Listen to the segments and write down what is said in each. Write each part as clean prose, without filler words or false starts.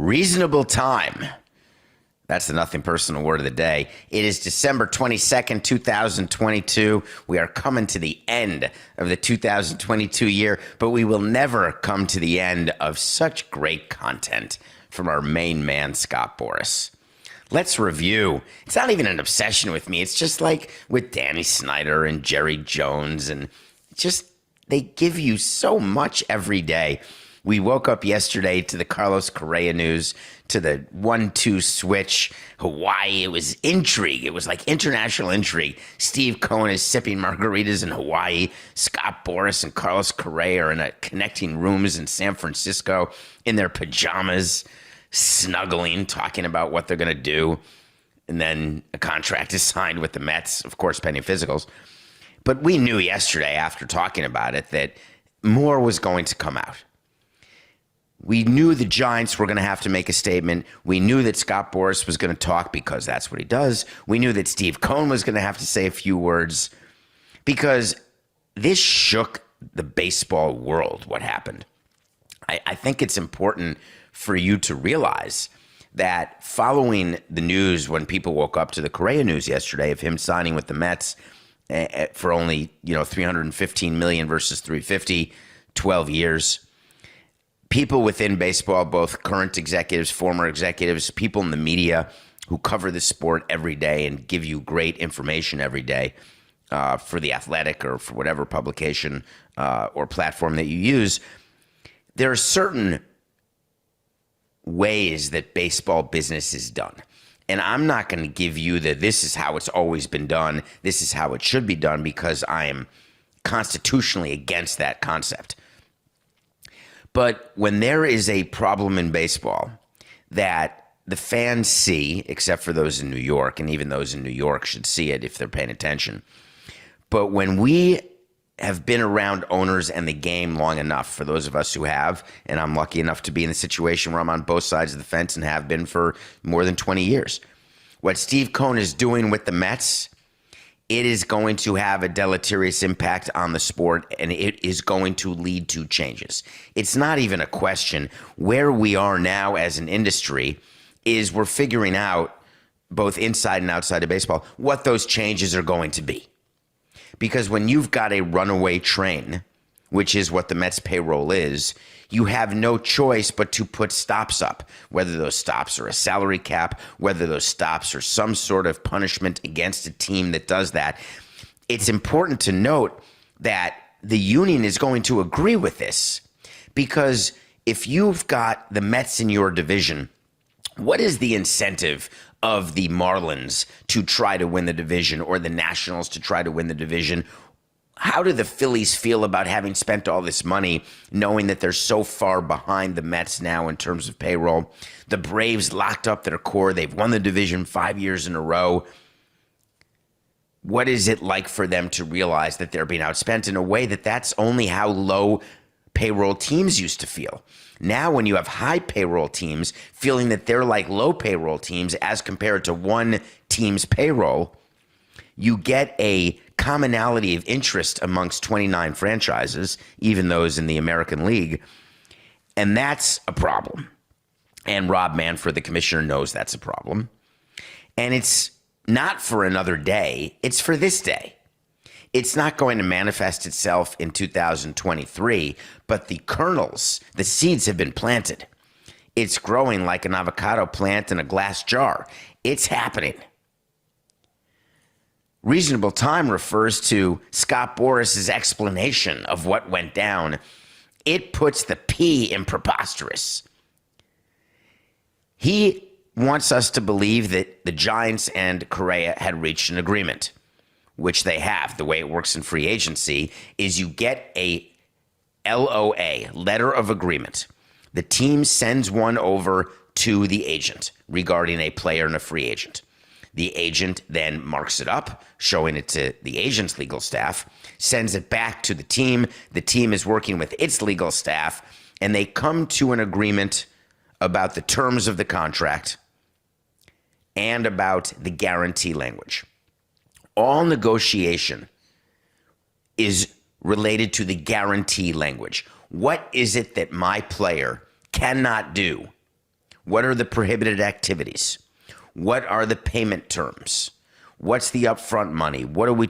Reasonable time. That's the nothing personal word of the day. It is December 22nd, 2022. We are coming to the end of the 2022 year, but we will never come to the end of such great content from our main man, Scott Boras. Let's review. It's not even an obsession with me. It's just like with Danny Snyder and Jerry Jones, and just they give you so much every day. We woke up yesterday to the Carlos Correa news, to the 1-2 switch, Hawaii. It was intrigue. It was like international intrigue. Steve Cohen is sipping margaritas in Hawaii. Scott Boras and Carlos Correa are in a connecting rooms in San Francisco in their pajamas, snuggling, talking about what they're going to do. And then a contract is signed with the Mets, of course, pending physicals. But we knew yesterday after talking about it that more was going to come out. We knew the Giants were going to have to make a statement. We knew that Scott Boras was going to talk because that's what he does. We knew that Steve Cohen was going to have to say a few words because this shook the baseball world, what happened. I think it's important for you to realize that following the news when people woke up to the Correa news yesterday of him signing with the Mets for only, $315 million versus $350, 12 years. People within baseball, both current executives, former executives, people in the media who cover the sport every day and give you great information every day for The Athletic or for whatever publication or platform that you use, there are certain ways that baseball business is done. And I'm not going to give you this is how it's always been done, this is how it should be done, because I am constitutionally against that concept. But when there is a problem in baseball that the fans see, except for those in New York, and even those in New York should see it if they're paying attention. But when we have been around owners and the game long enough, for those of us who have, and I'm lucky enough to be in the situation where I'm on both sides of the fence and have been for more than 20 years. What Steve Cohen is doing with the Mets, it is going to have a deleterious impact on the sport, and it is going to lead to changes. It's not even a question. Where we are now as an industry is we're figuring out, both inside and outside of baseball, what those changes are going to be. Because when you've got a runaway train, which is what the Mets payroll is, you have no choice but to put stops up, whether those stops are a salary cap, whether those stops are some sort of punishment against a team that does that. It's important to note that the union is going to agree with this, because if you've got the Mets in your division, what is the incentive of the Marlins to try to win the division, or the Nationals to try to win the division? How do the Phillies feel about having spent all this money, knowing that they're so far behind the Mets now in terms of payroll? The Braves locked up their core. They've won the division 5 years in a row. What is it like for them to realize that they're being outspent in a way that's only how low payroll teams used to feel? Now, when you have high payroll teams feeling that they're like low payroll teams as compared to one team's payroll, you get a commonality of interest amongst 29 franchises, even those in the American League, and that's a problem. And Rob Manfred, the commissioner, knows that's a problem. And it's not for another day, it's for this day. It's not going to manifest itself in 2023, but the kernels, the seeds have been planted. It's growing like an avocado plant in a glass jar. It's happening. Reasonable time refers to Scott Boras' explanation of what went down. It puts the P in preposterous. He wants us to believe that the Giants and Correa had reached an agreement, which they have. The way it works in free agency is you get a LOA, letter of agreement. The team sends one over to the agent regarding a player and a free agent. The agent then marks it up, showing it to the agent's legal staff, sends it back to the team. The team is working with its legal staff, and they come to an agreement about the terms of the contract and about the guarantee language. All negotiation is related to the guarantee language. What is it that my player cannot do What are the prohibited activities? What are the payment terms? What's the upfront money? What are we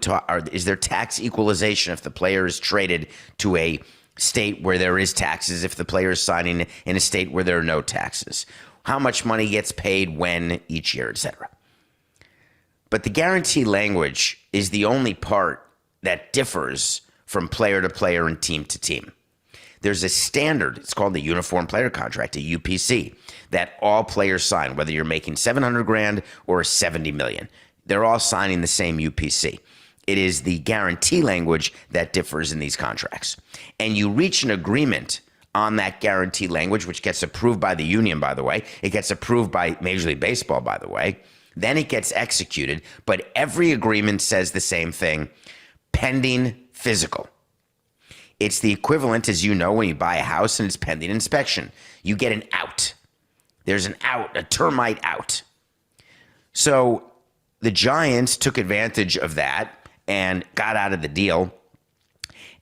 is there tax equalization if the player is traded to a state where there is taxes, if the player is signing in a state where there are no taxes? How much money gets paid when each year, etc. But the guarantee language is the only part that differs from player to player and team to team. There's a standard, it's called the Uniform Player Contract, a UPC, that all players sign, whether you're making 700 grand or 70 million. They're all signing the same UPC. It is the guarantee language that differs in these contracts. And you reach an agreement on that guarantee language, which gets approved by the union, by the way. It gets approved by Major League Baseball, by the way. Then it gets executed, but every agreement says the same thing, pending physical. It's the equivalent, as you know, when you buy a house and it's pending inspection. You get an out. There's an out, a termite out. So the Giants took advantage of that and got out of the deal.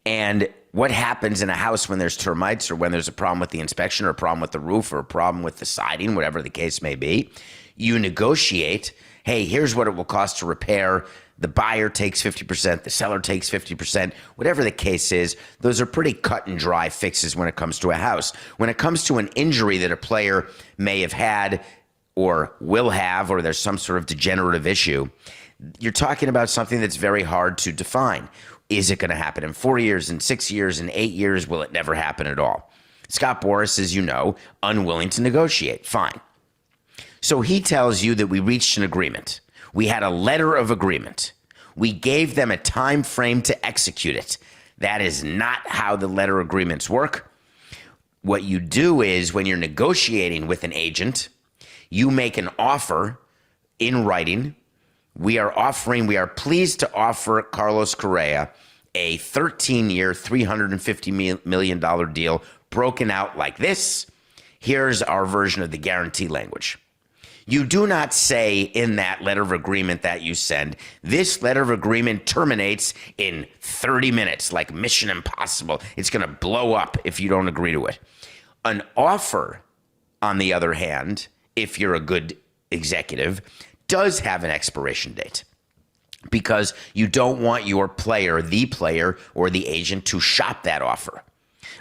And what happens in a house when there's termites or when there's a problem with the inspection or a problem with the roof or a problem with the siding, whatever the case may be? You negotiate, hey, here's what it will cost to repair. The buyer takes 50%, the seller takes 50%, whatever the case is. Those are pretty cut and dry fixes when it comes to a house. When it comes to an injury that a player may have had or will have, or there's some sort of degenerative issue, you're talking about something that's very hard to define. Is it going to happen in 4 years, in 6 years, in 8 years? Will it never happen at all? Scott Boras, as you know, unwilling to negotiate. Fine. So he tells you that we reached an agreement. We had a letter of agreement. We gave them a time frame to execute it. That is not how the letter agreements work. What you do is when you're negotiating with an agent, you make an offer in writing. We are pleased to offer Carlos Correa a 13-year, $350 million deal broken out like this. Here's our version of the guarantee language. You do not say in that letter of agreement that you send, this letter of agreement terminates in 30 minutes, like Mission Impossible. It's going to blow up if you don't agree to it. An offer, on the other hand, if you're a good executive, does have an expiration date because you don't want your player, the player, or the agent to shop that offer.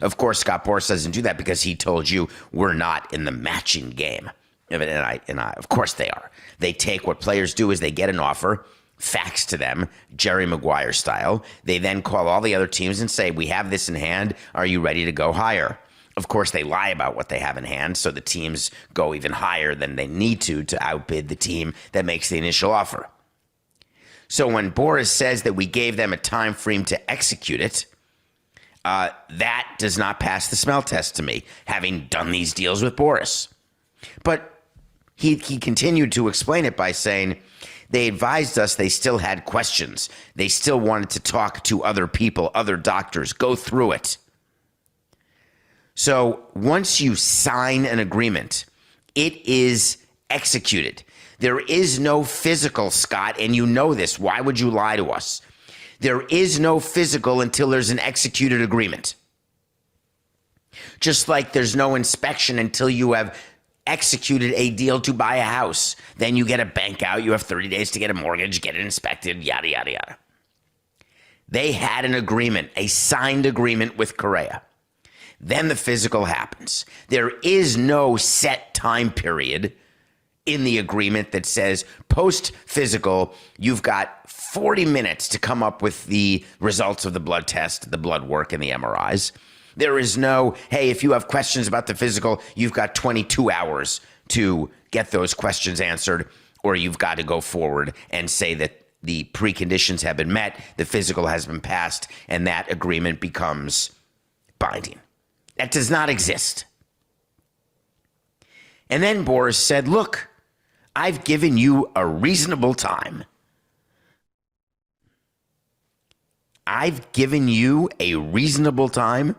Of course, Scott Boras doesn't do that because he told you we're not in the matching game. And I, of course they are. They take what players do is they get an offer, fax to them, Jerry Maguire style. They then call all the other teams and say, we have this in hand. Are you ready to go higher? Of course, they lie about what they have in hand, so the teams go even higher than they need to outbid the team that makes the initial offer. So when Boras says that we gave them a time frame to execute it, that does not pass the smell test to me, having done these deals with Boras. But he continued to explain it by saying they advised us they still had questions. They still wanted to talk to other people, other doctors, go through it. So once you sign an agreement, it is executed. There is no physical, Scott, and you know this. Why would you lie to us? There is no physical until there's an executed agreement. Just like there's no inspection until you have executed a deal to buy a house. Then you get a bank out. You have 30 days to get a mortgage, get it inspected, yada, yada, yada. They had an agreement, a signed agreement with Correa. Then the physical happens. There is no set time period in the agreement that says post-physical, you've got 40 minutes to come up with the results of the blood test, the blood work, and the MRIs. There is no, hey, if you have questions about the physical, you've got 22 hours to get those questions answered, or you've got to go forward and say that the preconditions have been met, the physical has been passed, and that agreement becomes binding. That does not exist. And then Boras said, look, I've given you a reasonable time. I've given you a reasonable time.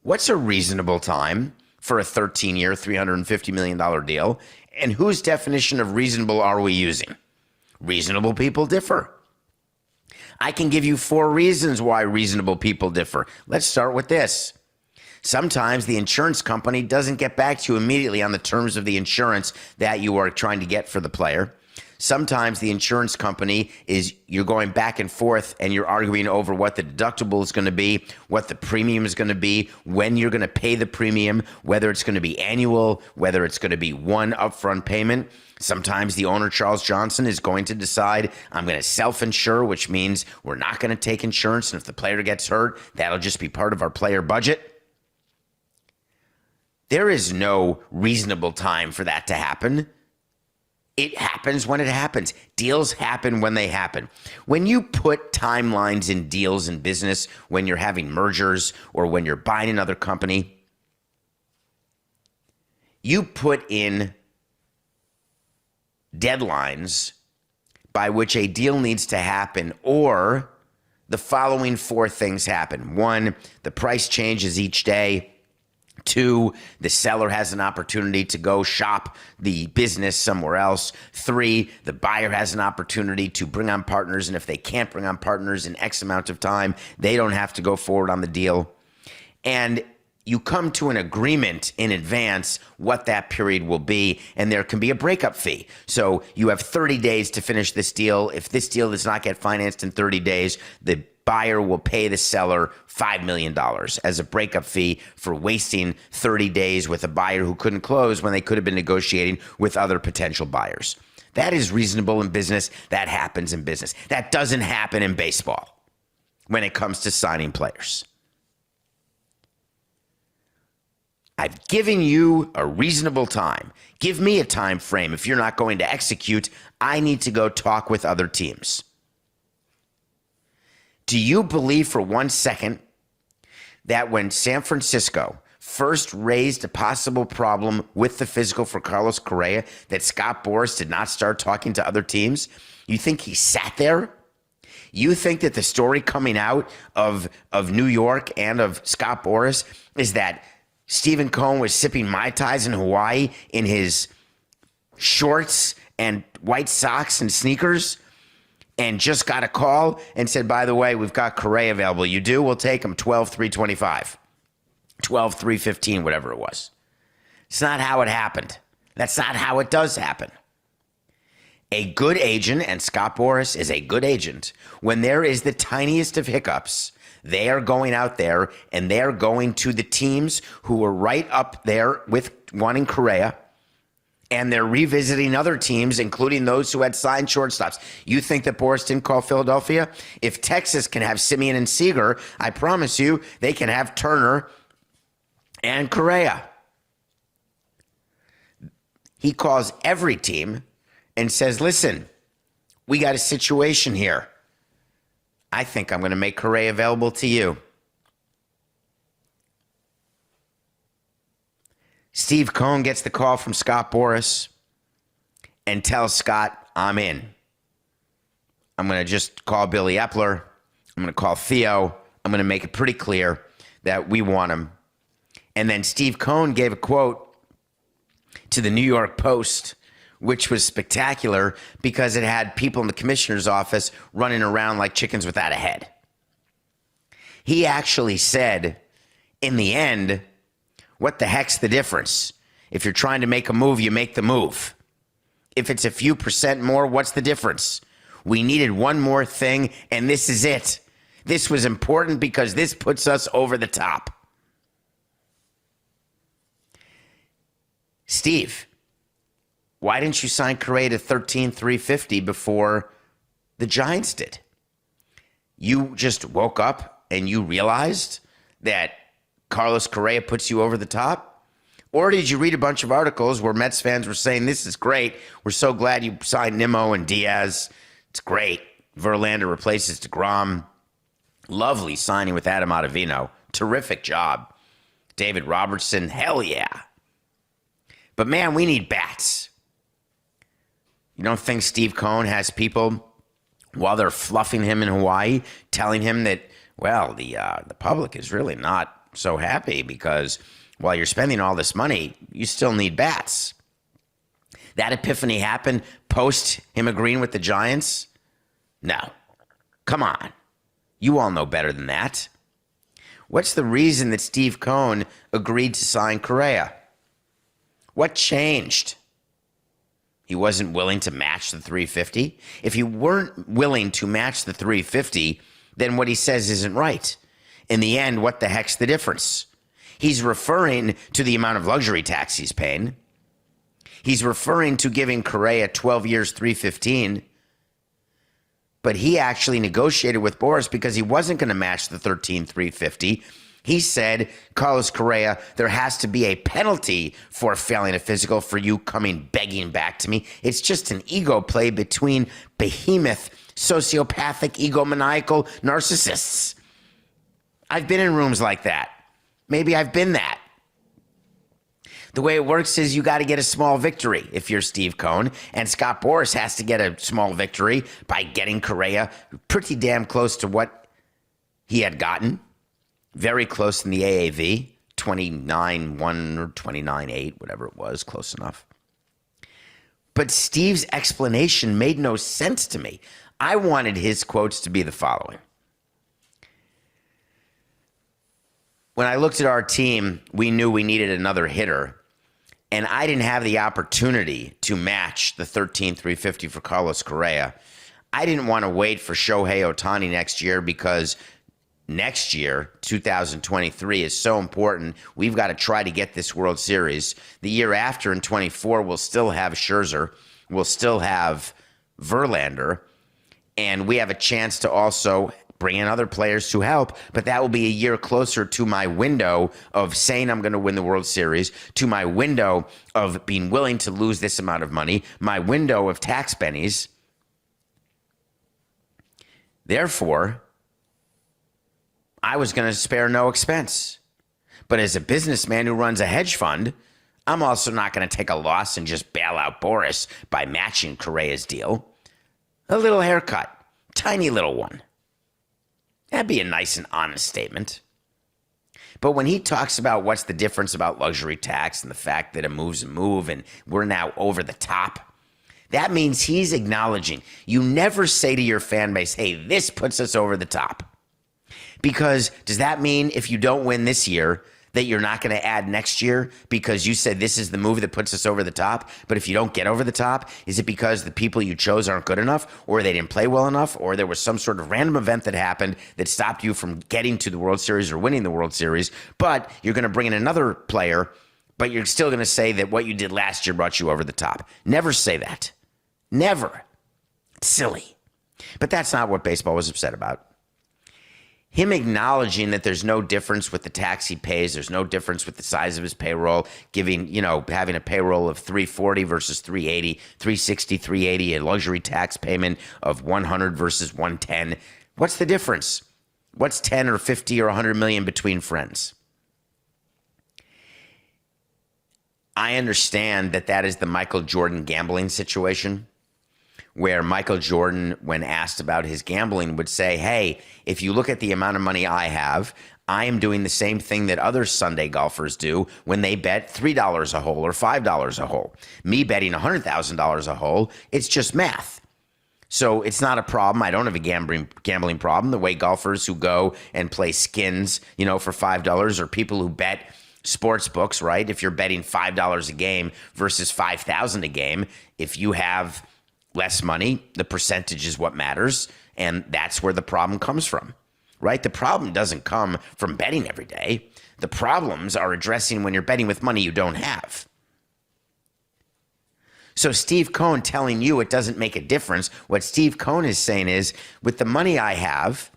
What's a reasonable time for a 13-year, $350 million deal? And whose definition of reasonable are we using? Reasonable people differ. I can give you 4 reasons why reasonable people differ. Let's start with this. Sometimes the insurance company doesn't get back to you immediately on the terms of the insurance that you are trying to get for the player. Sometimes the insurance company you're going back and forth and you're arguing over what the deductible is going to be, what the premium is going to be, when you're going to pay the premium, whether it's going to be annual, whether it's going to be one upfront payment. Sometimes the owner, Charles Johnson, is going to decide, I'm going to self-insure, which means we're not going to take insurance. And if the player gets hurt, that'll just be part of our player budget. There is no reasonable time for that to happen. It happens when it happens. Deals happen when they happen. When you put timelines in deals in business, when you're having mergers or when you're buying another company, you put in deadlines by which a deal needs to happen, or the following four things happen. One, the price changes each day. Two, the seller has an opportunity to go shop the business somewhere else. Three, the buyer has an opportunity to bring on partners, and if they can't bring on partners in X amount of time, they don't have to go forward on the deal. And you come to an agreement in advance what that period will be, and there can be a breakup fee. So you have 30 days to finish this deal. If this deal does not get financed in 30 days, the buyer will pay the seller $5 million as a breakup fee for wasting 30 days with a buyer who couldn't close when they could have been negotiating with other potential buyers. That is reasonable in business. That happens in business. That doesn't happen in baseball when it comes to signing players. I've given you a reasonable time. Give me a time frame. If you're not going to execute, I need to go talk with other teams. Do you believe for 1 second that when San Francisco first raised a possible problem with the physical for Carlos Correa, that Scott Boras did not start talking to other teams? You think he sat there? You think that the story coming out of New York and of Scott Boras is that Stephen Cohen was sipping Mai Tais in Hawaii in his shorts and white socks and sneakers and just got a call and said, by the way, we've got Correa available. You do? We'll take him 12,325, 12,315, whatever it was. It's not how it happened. That's not how it does happen. A good agent, and Scott Boras is a good agent, when there is the tiniest of hiccups, they are going out there and they're going to the teams who are right up there with wanting Correa, and they're revisiting other teams, including those who had signed shortstops. You think that Boras didn't call Philadelphia? If Texas can have Simeon and Seager, I promise you they can have Turner and Correa. He calls every team and says, listen, we got a situation here. I think I'm going to make Correa available to you. Steve Cohen gets the call from Scott Boras and tells Scott, I'm in. I'm going to just call Billy Epler. I'm going to call Theo. I'm going to make it pretty clear that we want him. And then Steve Cohen gave a quote to the New York Post, which was spectacular because it had people in the commissioner's office running around like chickens without a head. He actually said, in the end, what the heck's the difference? If you're trying to make a move, you make the move. If it's a few percent more, what's the difference? We needed one more thing, and this is it. This was important because this puts us over the top. Steve, why didn't you sign Correa to 13,350 before the Giants did? You just woke up and you realized that Carlos Correa puts you over the top? Or did you read a bunch of articles where Mets fans were saying, this is great. We're so glad you signed Nimmo and Diaz. It's great. Verlander replaces DeGrom. Lovely signing with Adam Ottavino. Terrific job. David Robertson, hell yeah. But man, we need bats. You don't think Steve Cohen has people, while they're fluffing him in Hawaii, telling him that, well, the public is really not so happy because while you're spending all this money, you still need bats. That epiphany happened post him agreeing with the Giants? No. Come on. You all know better than that. What's the reason that Steve Cohen agreed to sign Correa? What changed? He wasn't willing to match the 350. If you weren't willing to match the 350, then what he says isn't right. In the end, what the heck's the difference? He's referring to the amount of luxury tax he's paying. He's referring to giving Correa 12 years, 315. But he actually negotiated with Boras because he wasn't going to match the 13,350. He said, Carlos Correa, there has to be a penalty for failing a physical, for you coming begging back to me. It's just an ego play between behemoth, sociopathic, egomaniacal narcissists. I've been in rooms like that. Maybe I've been that. The way it works is you got to get a small victory if you're Steve Cohen, and Scott Boras has to get a small victory by getting Correa pretty damn close to what he had gotten. Very close in the AAV, 29-1 or 29-8, whatever it was, close enough. But Steve's explanation made no sense to me. I wanted his quotes to be the following. When I looked at our team, we knew we needed another hitter, and I didn't have the opportunity to match the 13,350 for Carlos Correa. I didn't want to wait for Shohei Ohtani next year because next year, 2023, is so important. We've got to try to get this World Series. The year after, in 24, we'll still have Scherzer. We'll still have Verlander. And we have a chance to also bring in other players to help. But that will be a year closer to my window of saying I'm going to win the World Series, to my window of being willing to lose this amount of money, my window of tax pennies. Therefore, I was going to spare no expense. But as a businessman who runs a hedge fund, I'm also not going to take a loss and just bail out Boras by matching Correa's deal. A little haircut, tiny little one. That'd be a nice and honest statement. But when he talks about what's the difference about luxury tax and the fact that a move's a move and we're now over the top, that means he's acknowledging. You never say to your fan base, hey, this puts us over the top. Because does that mean if you don't win this year that you're not going to add next year because you said this is the move that puts us over the top? But if you don't get over the top, is it because the people you chose aren't good enough, or they didn't play well enough, or there was some sort of random event that happened that stopped you from getting to the World Series or winning the World Series? But you're going to bring in another player, but you're still going to say that what you did last year brought you over the top. Never say that. Never. It's silly. But that's not what baseball was upset about. Him acknowledging that there's no difference with the tax he pays, there's no difference with the size of his payroll, having a payroll of 340 versus 380, 360, 380, a luxury tax payment of 100 versus 110. What's the difference? What's 10 or 50 or 100 million between friends? I understand that is the Michael Jordan gambling situation, where Michael Jordan, when asked about his gambling, would say, hey, if you look at the amount of money I have, I am doing the same thing that other Sunday golfers do when they bet $3 a hole or $5 a hole. Me betting $100,000 a hole, it's just math. So it's not a problem. I don't have a gambling problem. The way golfers who go and play skins, for $5, or people who bet sports books, right? If you're betting $5 a game versus $5,000 a game, if you have less money, the percentage is what matters, and that's where the problem comes from, right? The problem doesn't come from betting every day. The problems are addressing when you're betting with money you don't have. So Steve Cohen telling you it doesn't make a difference, what Steve Cohen is saying is, with the money I have,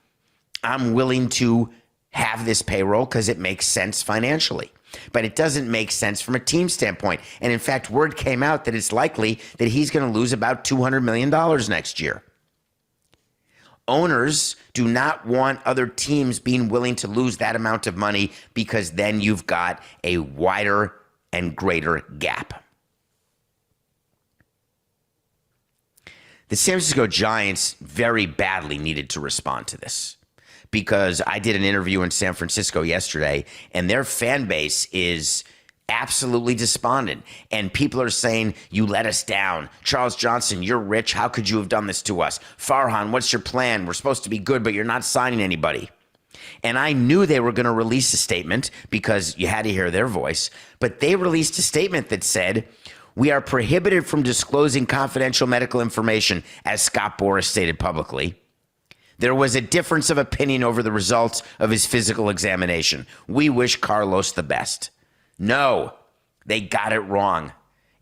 I'm willing to have this payroll because it makes sense financially. But it doesn't make sense from a team standpoint. And in fact, word came out that it's likely that he's going to lose about $200 million next year. Owners do not want other teams being willing to lose that amount of money, because then you've got a wider and greater gap. The San Francisco Giants very badly needed to respond to this, because I did an interview in San Francisco yesterday, and their fan base is absolutely despondent. And people are saying, you let us down. Charles Johnson, you're rich. How could you have done this to us? Farhan, what's your plan? We're supposed to be good, but you're not signing anybody. And I knew they were going to release a statement because you had to hear their voice. But they released a statement that said, we are prohibited from disclosing confidential medical information, as Scott Boras stated publicly. There was a difference of opinion over the results of his physical examination. We wish Carlos the best. No, they got it wrong.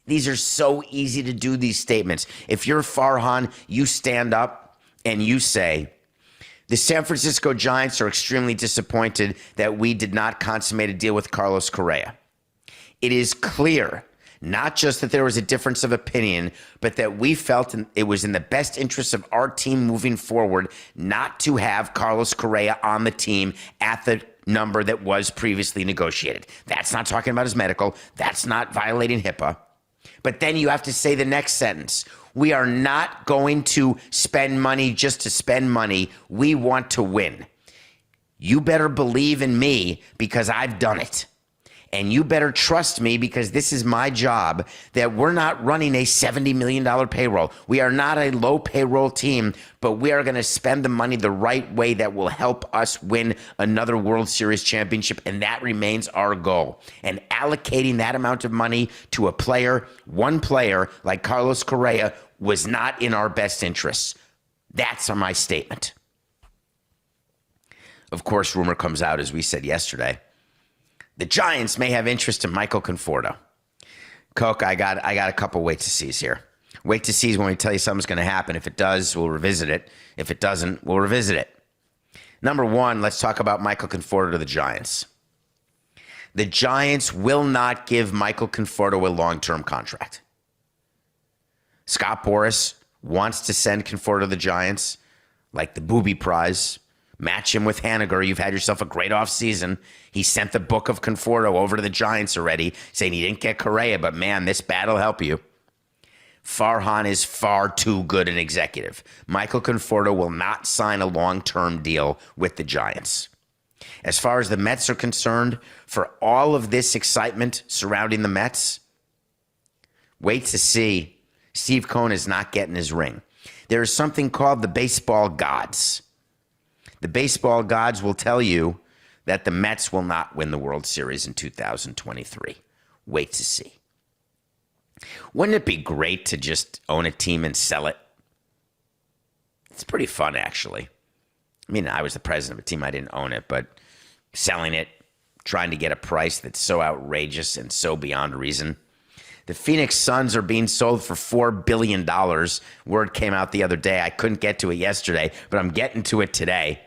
These are so easy to do, these statements. If you're Farhan, you stand up and you say, the San Francisco Giants are extremely disappointed that we did not consummate a deal with Carlos Correa. It is clear, not just that there was a difference of opinion, but that we felt it was in the best interest of our team moving forward not to have Carlos Correa on the team at the number that was previously negotiated. That's not talking about his medical. That's not violating HIPAA. But then you have to say the next sentence. We are not going to spend money just to spend money. We want to win. You better believe in me because I've done it. And you better trust me because this is my job, that we're not running a $70 million payroll. We are not a low payroll team, but we are going to spend the money the right way that will help us win another World Series championship, and that remains our goal. And allocating that amount of money to a player, one player like Carlos Correa, was not in our best interests. That's my statement. Of course, rumor comes out, as we said yesterday, the Giants may have interest in Michael Conforto. Coke, I got a couple wait to sees here. Wait to sees when we tell you something's going to happen. If it does, we'll revisit it. If it doesn't, we'll revisit it. Number one, let's talk about Michael Conforto to the Giants. The Giants will not give Michael Conforto a long-term contract. Scott Boras wants to send Conforto to the Giants like the booby prize. Match him with Haniger. You've had yourself a great offseason. He sent the book of Conforto over to the Giants already, saying he didn't get Correa, but man, this bat'll help you. Farhan is far too good an executive. Michael Conforto will not sign a long-term deal with the Giants. As far as the Mets are concerned, for all of this excitement surrounding the Mets, wait to see. Steve Cohen is not getting his ring. There is something called the baseball gods. The baseball gods will tell you that the Mets will not win the World Series in 2023. Wait to see. Wouldn't it be great to just own a team and sell it? It's pretty fun, actually. I mean, I was the president of a team. I didn't own it, but selling it, trying to get a price that's so outrageous and so beyond reason. The Phoenix Suns are being sold for $4 billion. Word came out the other day. I couldn't get to it yesterday, but I'm getting to it today.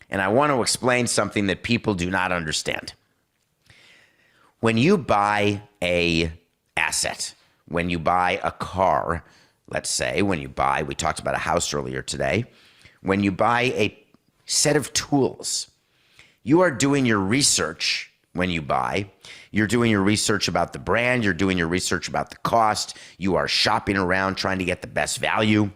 And I want to explain something that people do not understand. When you buy a asset, when you buy a car, let's say, we talked about a house earlier today, when you buy a set of tools, you are doing your research when you buy. You're doing your research about the brand. You're doing your research about the cost. You are shopping around trying to get the best value.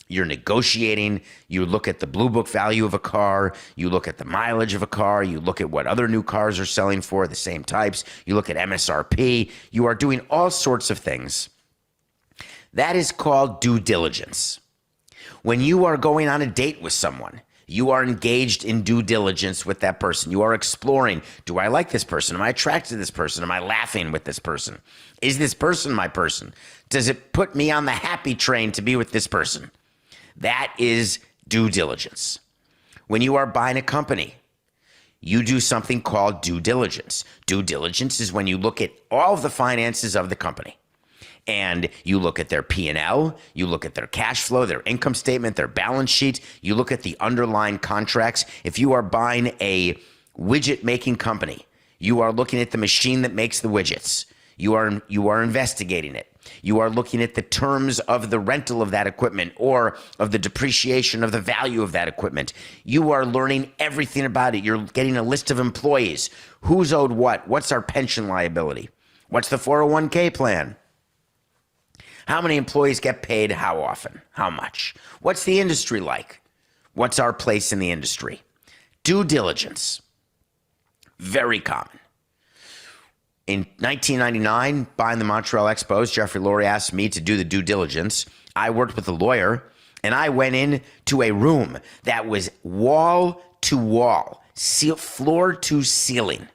You're negotiating. You look at the Blue Book value of a car. You look at the mileage of a car. You look at what other new cars are selling for, the same types. You look at MSRP. You are doing all sorts of things. That is called due diligence. When you are going on a date with someone, you are engaged in due diligence with that person. You are exploring, do I like this person? Am I attracted to this person? Am I laughing with this person? Is this person my person? Does it put me on the happy train to be with this person? That is due diligence. When you are buying a company, you do something called due diligence. Due diligence is when you look at all of the finances of the company. And you look at their P&L, you look at their cash flow, their income statement, their balance sheet, you look at the underlying contracts. If you are buying a widget-making company, you are looking at the machine that makes the widgets. You are investigating it. You are looking at the terms of the rental of that equipment or of the depreciation of the value of that equipment. You are learning everything about it. You're getting a list of employees. Who's owed what? What's our pension liability? What's the 401k plan? How many employees get paid? How often? How much? What's the industry like? What's our place in the industry? Due diligence. Very common. In 1999, buying the Montreal Expos, Jeffrey Lurie asked me to do the due diligence. I worked with a lawyer, and I went into a room that was wall to wall, floor to ceiling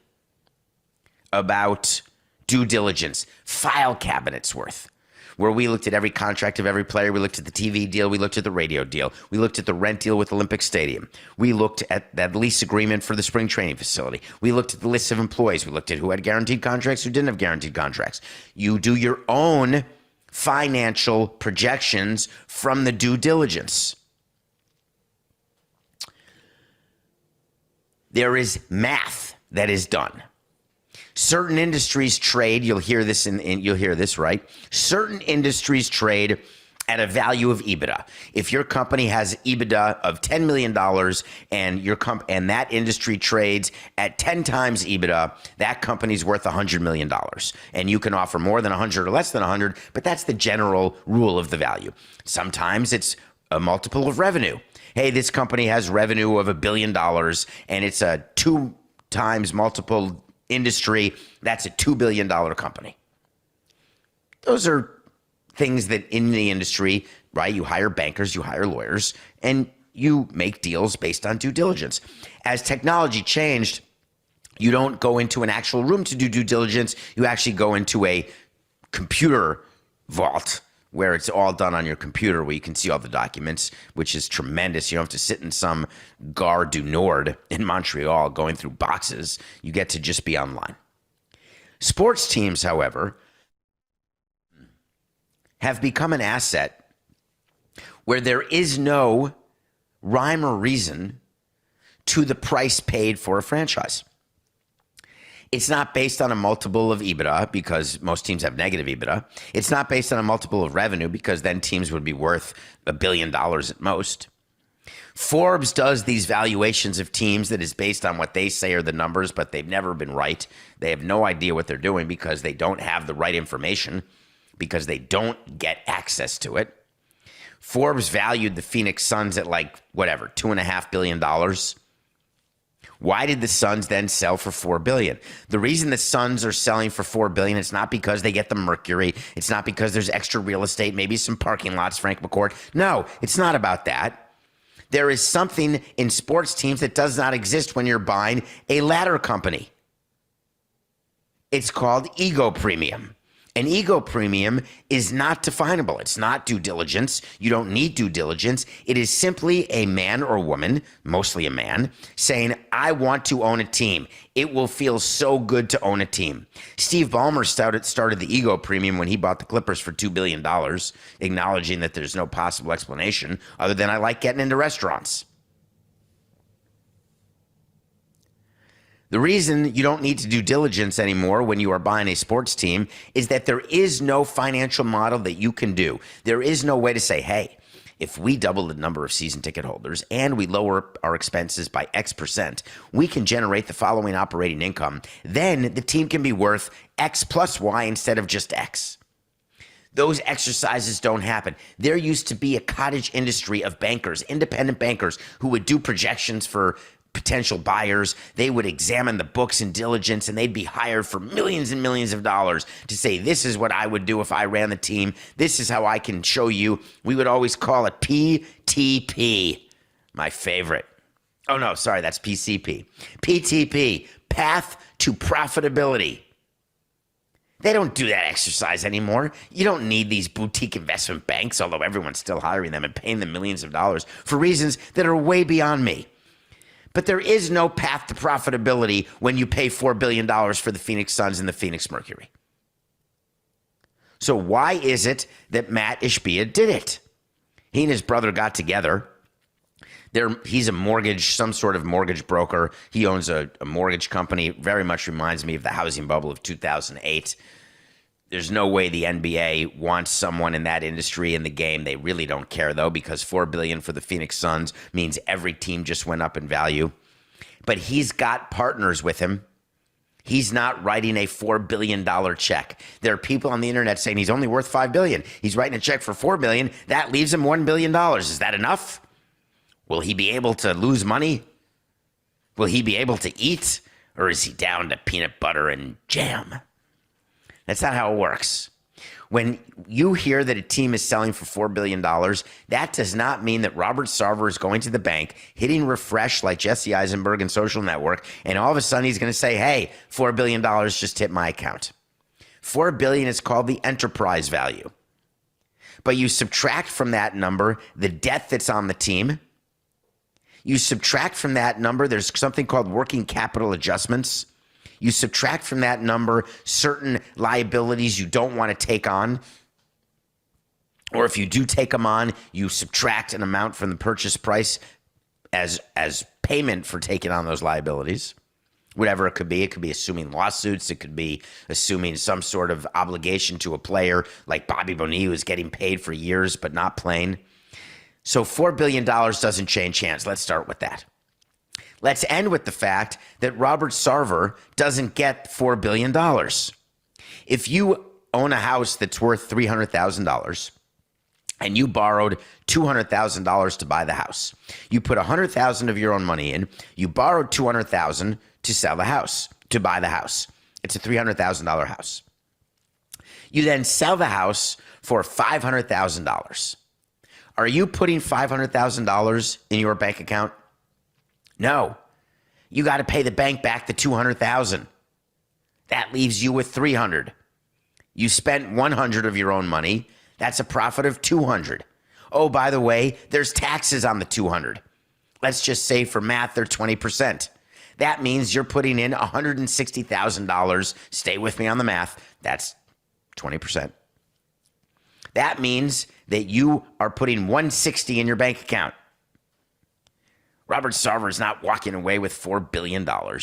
about due diligence, file cabinets worth, where we looked at every contract of every player. We looked at the TV deal. We looked at the radio deal. We looked at the rent deal with Olympic Stadium. We looked at that lease agreement for the spring training facility. We looked at the list of employees. We looked at who had guaranteed contracts, who didn't have guaranteed contracts. You do your own financial projections from the due diligence. There is math that is done. Certain industries trade, you'll hear this right? Certain industries trade at a value of EBITDA. If your company has EBITDA of $10 million and that industry trades at 10 times EBITDA, that company's worth $100 million. And you can offer more than 100 or less than 100, but that's the general rule of the value. Sometimes it's a multiple of revenue. Hey, this company has revenue of $1 billion and it's a 2 times multiple industry, that's a $2 billion company. Those are things that in the industry, right? You hire bankers, you hire lawyers, and you make deals based on due diligence. As technology changed, you don't go into an actual room to do due diligence. You actually go into a computer vault where it's all done on your computer, where you can see all the documents, which is tremendous. You don't have to sit in some Gare du Nord in Montreal going through boxes. You get to just be online. Sports teams, however, have become an asset where there is no rhyme or reason to the price paid for a franchise. It's not based on a multiple of EBITDA because most teams have negative EBITDA. It's not based on a multiple of revenue because then teams would be worth $1 billion at most. Forbes does these valuations of teams that is based on what they say are the numbers, but they've never been right. They have no idea what they're doing because they don't have the right information, because they don't get access to it. Forbes valued the Phoenix Suns at $2.5 billion. Why did the Suns then sell for $4 billion? The reason the Suns are selling for $4 billion, it's not because they get the Mercury. It's not because there's extra real estate, maybe some parking lots, Frank McCourt. No, it's not about that. There is something in sports teams that does not exist when you're buying a ladder company. It's called ego premium. An ego premium is not definable. It's not due diligence. You don't need due diligence. It is simply a man or woman, mostly a man, saying, I want to own a team. It will feel so good to own a team. Steve Ballmer started the ego premium when he bought the Clippers for $2 billion, acknowledging that there's no possible explanation other than I like getting into restaurants. The reason you don't need to do diligence anymore when you are buying a sports team is that there is no financial model that you can do. There is no way to say, hey, if we double the number of season ticket holders and we lower our expenses by X%, we can generate the following operating income. Then the team can be worth X plus Y instead of just X. Those exercises don't happen. There used to be a cottage industry of bankers, independent bankers, who would do projections for potential buyers. They would examine the books in diligence, and they'd be hired for millions and millions of dollars to say, this is what I would do if I ran the team. This is how I can show you. We would always call it PTP, my favorite. Oh, no, sorry, that's PCP. PTP, path to profitability. They don't do that exercise anymore. You don't need these boutique investment banks, although everyone's still hiring them and paying them millions of dollars for reasons that are way beyond me. But there is no path to profitability when you pay $4 billion for the Phoenix Suns and the Phoenix Mercury. So why is it that Matt Ishbia did it? He and his brother got together. He's some sort of mortgage broker. He owns a mortgage company. Very much reminds me of the housing bubble of 2008. There's no way the NBA wants someone in that industry in the game. They really don't care, though, because $4 billion for the Phoenix Suns means every team just went up in value. But he's got partners with him. He's not writing a $4 billion check. There are people on the internet saying he's only worth $5 billion. He's writing a check for $4 billion. That leaves him $1 billion. Is that enough? Will he be able to lose money? Will he be able to eat? Or is he down to peanut butter and jam? That's not how it works. When you hear that a team is selling for $4 billion, that does not mean that Robert Sarver is going to the bank, hitting refresh like Jesse Eisenberg and Social Network, and all of a sudden he's going to say, hey, $4 billion just hit my account. $4 billion is called the enterprise value. But you subtract from that number the debt that's on the team. You subtract from that number, there's something called working capital adjustments. You subtract from that number certain liabilities you don't want to take on. Or if you do take them on, you subtract an amount from the purchase price as payment for taking on those liabilities. Whatever it could be. It could be assuming lawsuits. It could be assuming some sort of obligation to a player like Bobby Bonilla, who's getting paid for years but not playing. So $4 billion doesn't change hands. Let's start with that. Let's end with the fact that Robert Sarver doesn't get $4 billion. If you own a house that's worth $300,000 and you borrowed $200,000 to buy the house, you put $100,000 of your own money in, you borrowed $200,000 to sell the house, to buy the house. It's a $300,000 house. You then sell the house for $500,000. Are you putting $500,000 in your bank account? No. You got to pay the bank back the $200,000. That leaves you with $300,000. You spent $100,000 of your own money. That's a profit of $200,000. Oh, by the way, there's taxes on the $200,000. Let's just say for math, they're 20%. That means you're putting in $160,000. Stay with me on the math. That's 20%. That means that you are putting $160,000 in your bank account. Robert Sarver is not walking away with $4 billion. I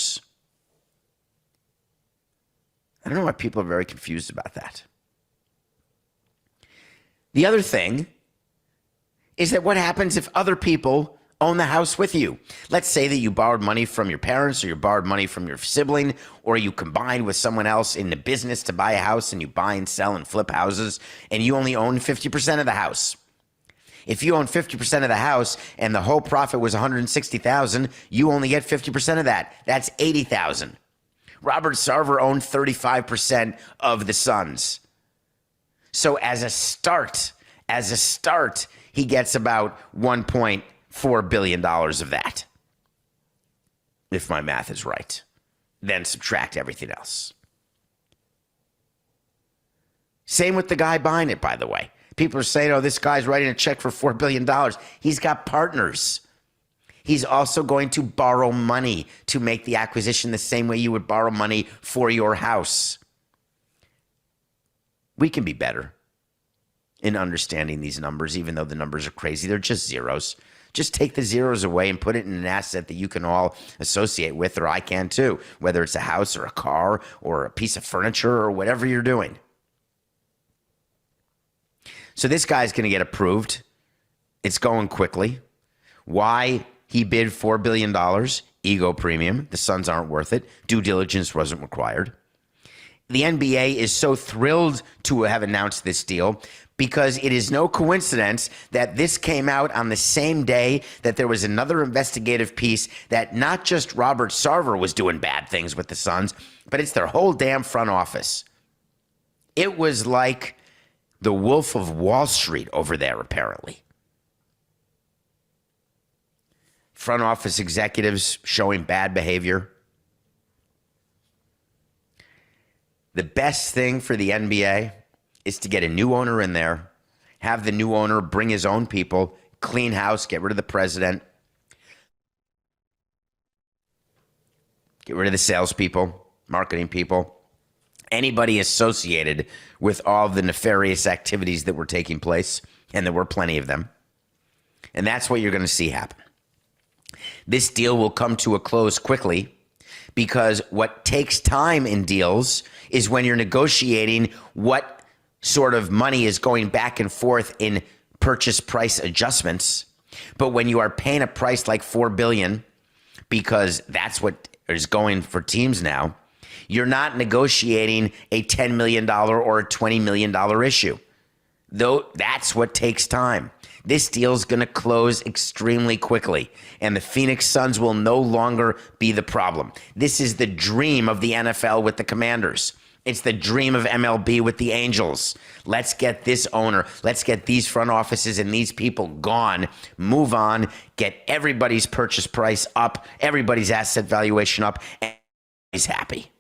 don't know why people are very confused about that. The other thing is that what happens if other people own the house with you? Let's say that you borrowed money from your parents, or you borrowed money from your sibling, or you combined with someone else in the business to buy a house, and you buy and sell and flip houses, and you only own 50% of the house. If you own 50% of the house and the whole profit was $160,000, you only get 50% of that. That's $80,000. Robert Sarver owned 35% of the Suns. So as a start, he gets about $1.4 billion of that. If my math is right. Then subtract everything else. Same with the guy buying it, by the way. People are saying, oh, this guy's writing a check for $4 billion. He's got partners. He's also going to borrow money to make the acquisition the same way you would borrow money for your house. We can be better in understanding these numbers, even though the numbers are crazy. They're just zeros. Just take the zeros away and put it in an asset that you can all associate with, or I can too, whether it's a house or a car or a piece of furniture or whatever you're doing. So this guy's going to get approved. It's going quickly. Why he bid $4 billion? Ego premium. The Suns aren't worth it. Due diligence wasn't required. The NBA is so thrilled to have announced this deal because it is no coincidence that this came out on the same day that there was another investigative piece that not just Robert Sarver was doing bad things with the Suns, but it's their whole damn front office. It was like the Wolf of Wall Street over there, apparently. Front office executives showing bad behavior. The best thing for the NBA is to get a new owner in there, have the new owner bring his own people, clean house, get rid of the president, get rid of the salespeople, marketing people, anybody associated with all the nefarious activities that were taking place, and there were plenty of them. And that's what you're going to see happen. This deal will come to a close quickly because what takes time in deals is when you're negotiating what sort of money is going back and forth in purchase price adjustments. But when you are paying a price like $4 billion, because that's what is going for teams now, you're not negotiating a $10 million or a $20 million issue. Though that's what takes time. This deal's going to close extremely quickly, and the Phoenix Suns will no longer be the problem. This is the dream of the NFL with the Commanders. It's the dream of MLB with the Angels. Let's get this owner. Let's get these front offices and these people gone. Move on. Get everybody's purchase price up. Everybody's asset valuation up. And everybody's happy.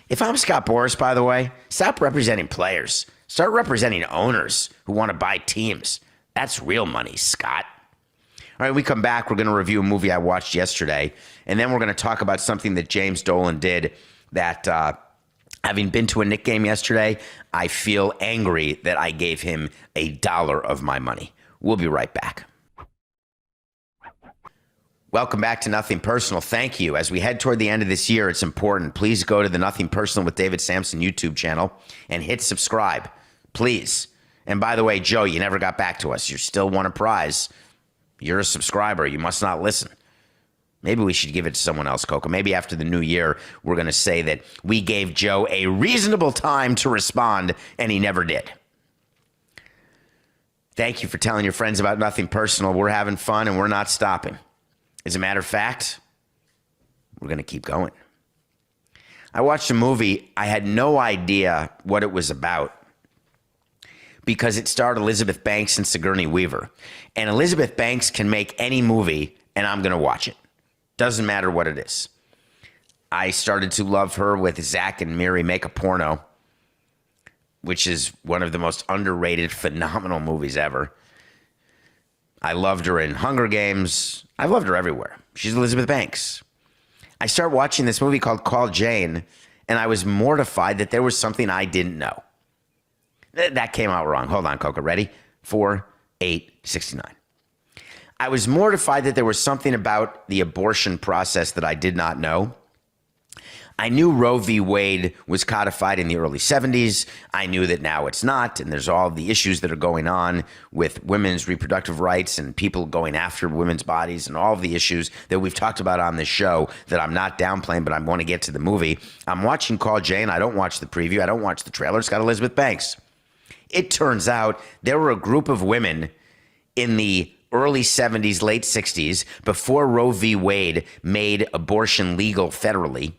If I'm Scott Boras, by the way, stop representing players. Start representing owners who want to buy teams. That's real money, Scott. All right, when we come back, we're going to review a movie I watched yesterday, and then we're going to talk about something that James Dolan did that, having been to a Knick game yesterday, I feel angry that I gave him $1 of my money. We'll be right back. Welcome back to Nothing Personal. Thank you. As we head toward the end of this year, it's important. Please go to the Nothing Personal with David Samson YouTube channel and hit subscribe, please. And by the way, Joe, you never got back to us. You still won a prize. You're a subscriber. You must not listen. Maybe we should give it to someone else, Coco. Maybe after the new year, we're going to say that we gave Joe a reasonable time to respond, and he never did. Thank you for telling your friends about Nothing Personal. We're having fun, and we're not stopping. As a matter of fact, we're going to keep going. I watched a movie. I had no idea what it was about because it starred Elizabeth Banks and Sigourney Weaver. And Elizabeth Banks can make any movie, and I'm going to watch it. Doesn't matter what it is. I started to love her with Zach and Miri Make a Porno, which is one of the most underrated, phenomenal movies ever. I loved her in Hunger Games. I've loved her everywhere. She's Elizabeth Banks. I started watching this movie called Call Jane, and I was mortified that there was something I didn't know. That came out wrong. Hold on, Coco. Ready? 4, 8, 69. I was mortified that there was something about the abortion process that I did not know. I knew Roe v. Wade was codified in the early 70s. I knew that now it's not, and there's all the issues that are going on with women's reproductive rights and people going after women's bodies and all of the issues that we've talked about on this show that I'm not downplaying, but I want to get to the movie. I'm watching Call Jane. I don't watch the preview. I don't watch the trailer. It's got Elizabeth Banks. It turns out there were a group of women in the early 70s, late 60s, before Roe v. Wade made abortion legal federally.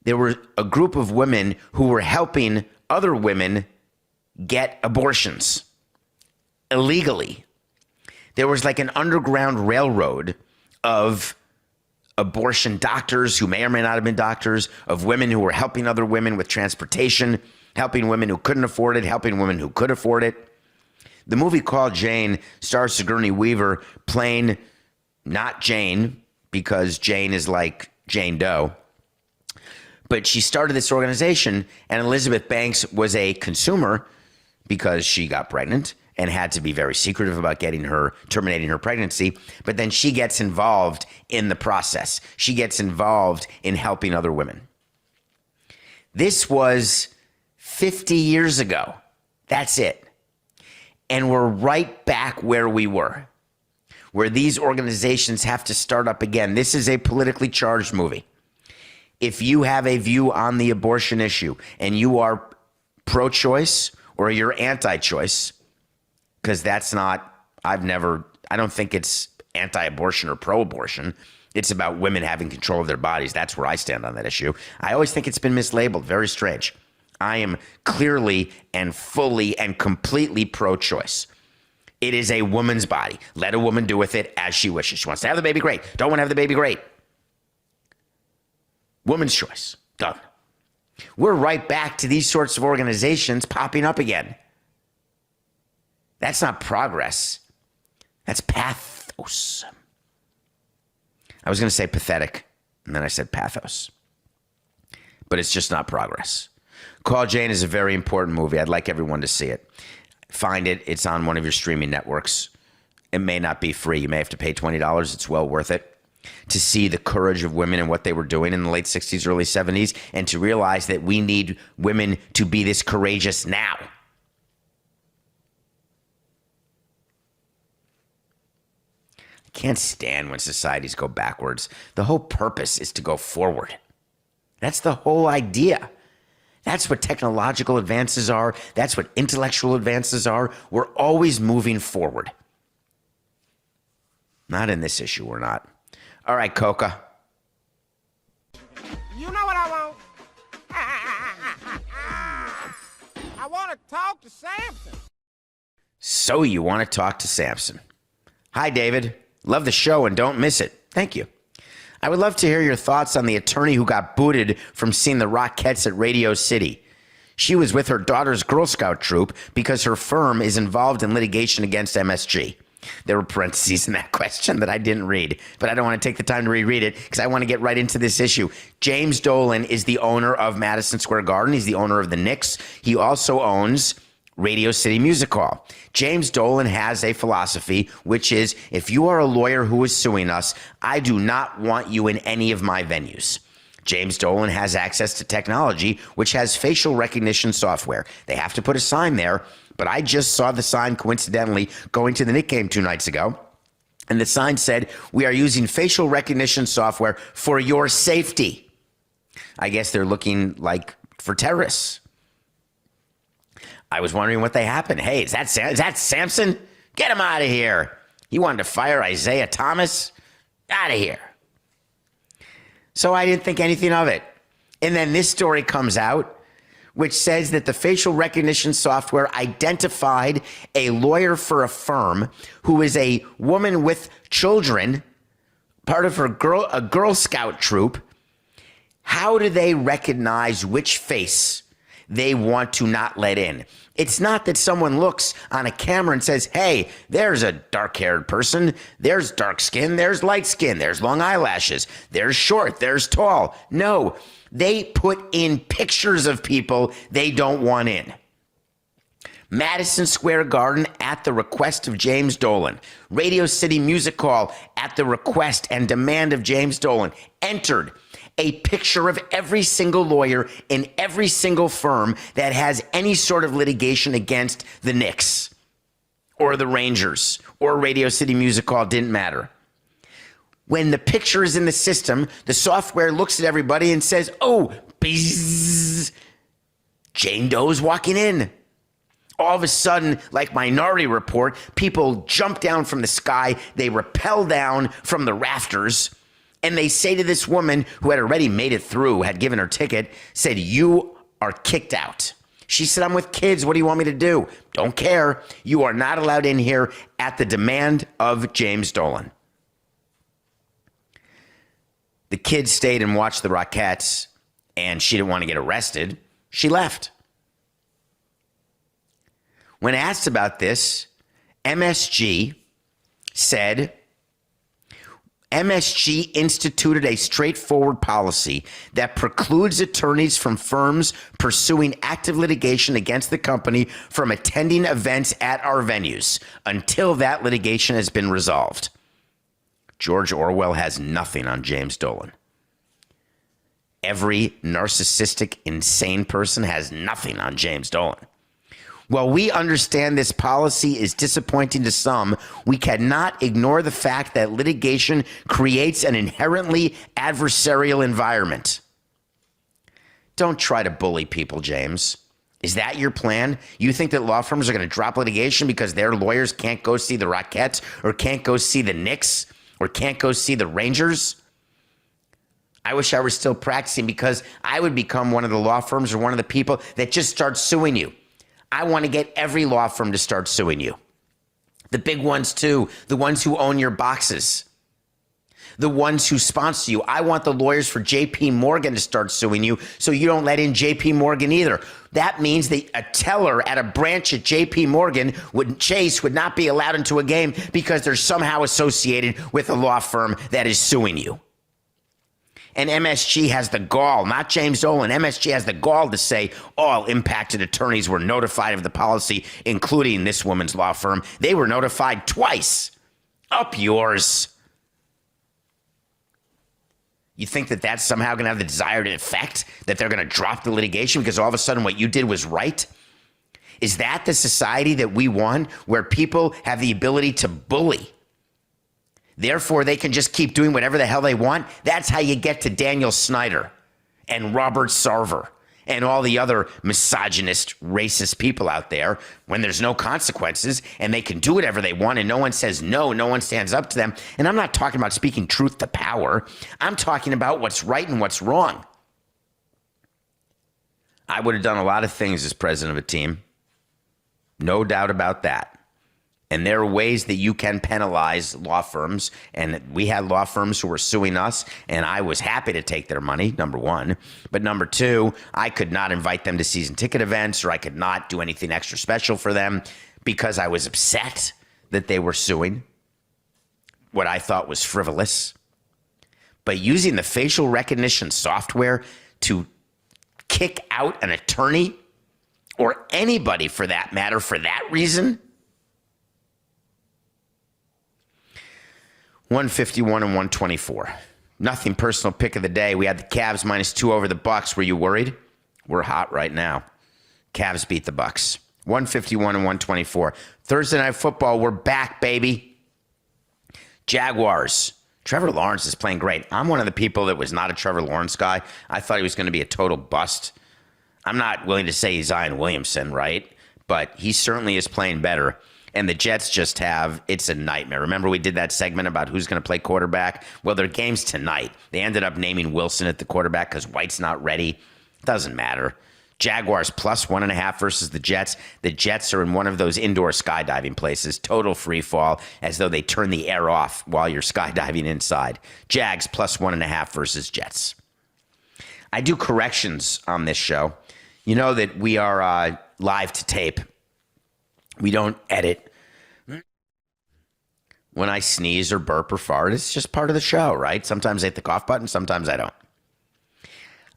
There were a group of women who were helping other women get abortions illegally. There was like an underground railroad of abortion doctors who may or may not have been doctors, of women who were helping other women with transportation, helping women who couldn't afford it, helping women who could afford it. The movie Called Jane stars Sigourney Weaver playing not Jane, because Jane is like Jane Doe. But she started this organization, and Elizabeth Banks was a consumer because she got pregnant and had to be very secretive about terminating her pregnancy. But then she gets involved in the process. She gets involved in helping other women. This was 50 years ago. That's it. And we're right back where we were, where these organizations have to start up again. This is a politically charged movie. If you have a view on the abortion issue and you are pro-choice or you're anti-choice, because that's not, I don't think it's anti-abortion or pro-abortion. It's about women having control of their bodies. That's where I stand on that issue. I always think it's been mislabeled. Very strange. I am clearly and fully and completely pro-choice. It is a woman's body. Let a woman do with it as she wishes. She wants to have the baby, great. Don't want to have the baby, great. Woman's choice. Done. We're right back to these sorts of organizations popping up again. That's not progress. That's pathos. I was going to say pathetic, and then I said pathos. But it's just not progress. Call Jane is a very important movie. I'd like everyone to see it. Find it. It's on one of your streaming networks. It may not be free. You may have to pay $20. It's well worth it to see the courage of women and what they were doing in the late 60s, early 70s, and to realize that we need women to be this courageous now. I can't stand when societies go backwards. The whole purpose is to go forward. That's the whole idea. That's what technological advances are. That's what intellectual advances are. We're always moving forward. Not in this issue, we're not. All right, Coca. You know what I want? talk to Samson. So you want to talk to Samson. Hi, David. Love the show and don't miss it. Thank you. I would love to hear your thoughts on the attorney who got booted from seeing the Rockettes at Radio City. She was with her daughter's Girl Scout troop because her firm is involved in litigation against MSG. There were parentheses in that question that I didn't read, but I don't want to take the time to reread it because I want to get right into this issue. James Dolan is the owner of Madison Square Garden. He's the owner of the Knicks. He also owns Radio City Music Hall. James Dolan has a philosophy, which is, if you are a lawyer who is suing us, I do not want you in any of my venues. James Dolan has access to technology, which has facial recognition software. They have to put a sign there, but I just saw the sign coincidentally going to the Knicks game 2 nights ago, and the sign said, we are using facial recognition software for your safety. I guess they're looking like for terrorists. I was wondering what they happened. Hey, is that Samson? Get him out of here. He wanted to fire Isaiah Thomas? Out of here. So I didn't think anything of it. And then this story comes out, which says that the facial recognition software identified a lawyer for a firm who is a woman with children, part of a Girl Scout troop. How do they recognize which face they want to not let in? It's not that someone looks on a camera and says, hey, there's a dark-haired person, there's dark skin, there's light skin, there's long eyelashes, there's short, there's tall. No, they put in pictures of people they don't want in. Madison Square Garden at the request of James Dolan. Radio City Music Hall at the request and demand of James Dolan entered a picture of every single lawyer in every single firm that has any sort of litigation against the Knicks or the Rangers or Radio City Music Hall, didn't matter. When the picture is in the system, the software looks at everybody and says, oh, bzzz, Jane Doe's walking in. All of a sudden, like Minority Report, people jump down from the sky, they rappel down from the rafters, and they say to this woman who had already made it through, had given her ticket, said, you are kicked out. She said, I'm with kids. What do you want me to do? Don't care. You are not allowed in here at the demand of James Dolan. The kids stayed and watched the Rockettes, and she didn't want to get arrested. She left. When asked about this, MSG said, MSG instituted a straightforward policy that precludes attorneys from firms pursuing active litigation against the company from attending events at our venues until that litigation has been resolved. George Orwell has nothing on James Dolan. Every narcissistic, insane person has nothing on James Dolan. While we understand this policy is disappointing to some, we cannot ignore the fact that litigation creates an inherently adversarial environment. Don't try to bully people, James. Is that your plan? You think that law firms are going to drop litigation because their lawyers can't go see the Rockettes or can't go see the Knicks or can't go see the Rangers? I wish I were still practicing because I would become one of the law firms or one of the people that just starts suing you. I want to get every law firm to start suing you. The big ones too, the ones who own your boxes, the ones who sponsor you. I want the lawyers for JP Morgan to start suing you so you don't let in JP Morgan either. That means that a teller at a branch at JP Morgan Chase would not be allowed into a game because they're somehow associated with a law firm that is suing you. And MSG has the gall, not James Dolan. MSG has the gall to say all impacted attorneys were notified of the policy, including this woman's law firm. They were notified twice. Up yours. You think that that's somehow going to have the desired effect, that they're going to drop the litigation because all of a sudden what you did was right? Is that the society that we want, where people have the ability to bully? Therefore, they can just keep doing whatever the hell they want? That's how you get to Daniel Snyder and Robert Sarver and all the other misogynist, racist people out there when there's no consequences and they can do whatever they want and no one says no, no one stands up to them. And I'm not talking about speaking truth to power. I'm talking about what's right and what's wrong. I would have done a lot of things as president of a team. No doubt about that. And there are ways that you can penalize law firms. And we had law firms who were suing us, and I was happy to take their money, number one. But number two, I could not invite them to season ticket events, or I could not do anything extra special for them because I was upset that they were suing what I thought was frivolous. But using the facial recognition software to kick out an attorney, or anybody for that matter, for that reason, 151 and 124. Nothing personal pick of the day. We had the Cavs -2 over the Bucks. Were you worried? We're hot right now. Cavs beat the Bucks. 151 and 124. Thursday Night Football, we're back, baby. Jaguars. Trevor Lawrence is playing great. I'm one of the people that was not a Trevor Lawrence guy. I thought he was going to be a total bust. I'm not willing to say he's Zion Williamson, right? But he certainly is playing better. And the Jets just have, it's a nightmare. Remember we did that segment about who's going to play quarterback? Well, their game's tonight. They ended up naming Wilson at the quarterback because White's not ready. Doesn't matter. Jaguars +1.5 versus the Jets. The Jets are in one of those indoor skydiving places. Total free fall, as though they turn the air off while you're skydiving inside. Jags +1.5 versus Jets. I do corrections on this show. You know that we are live to tape. We don't edit. When I sneeze or burp or fart, it's just part of the show, right? Sometimes I hit the cough button, sometimes I don't.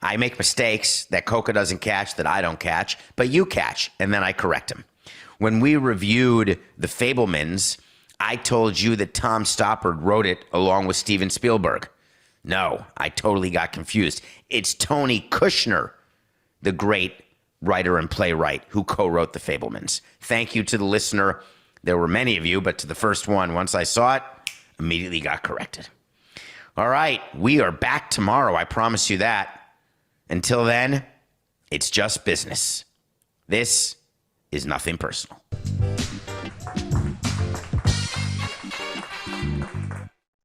I make mistakes that Coca doesn't catch, that I don't catch, but you catch, and then I correct them. When we reviewed The Fabelmans, I told you that Tom Stoppard wrote it along with Steven Spielberg. No, I totally got confused. It's Tony Kushner, the great writer and playwright who co-wrote The Fabelmans. Thank you to the listener. There were many of you, but to the first one, once I saw it, immediately got corrected. All right, we are back tomorrow. I promise you that. Until then, it's just business. This is nothing personal.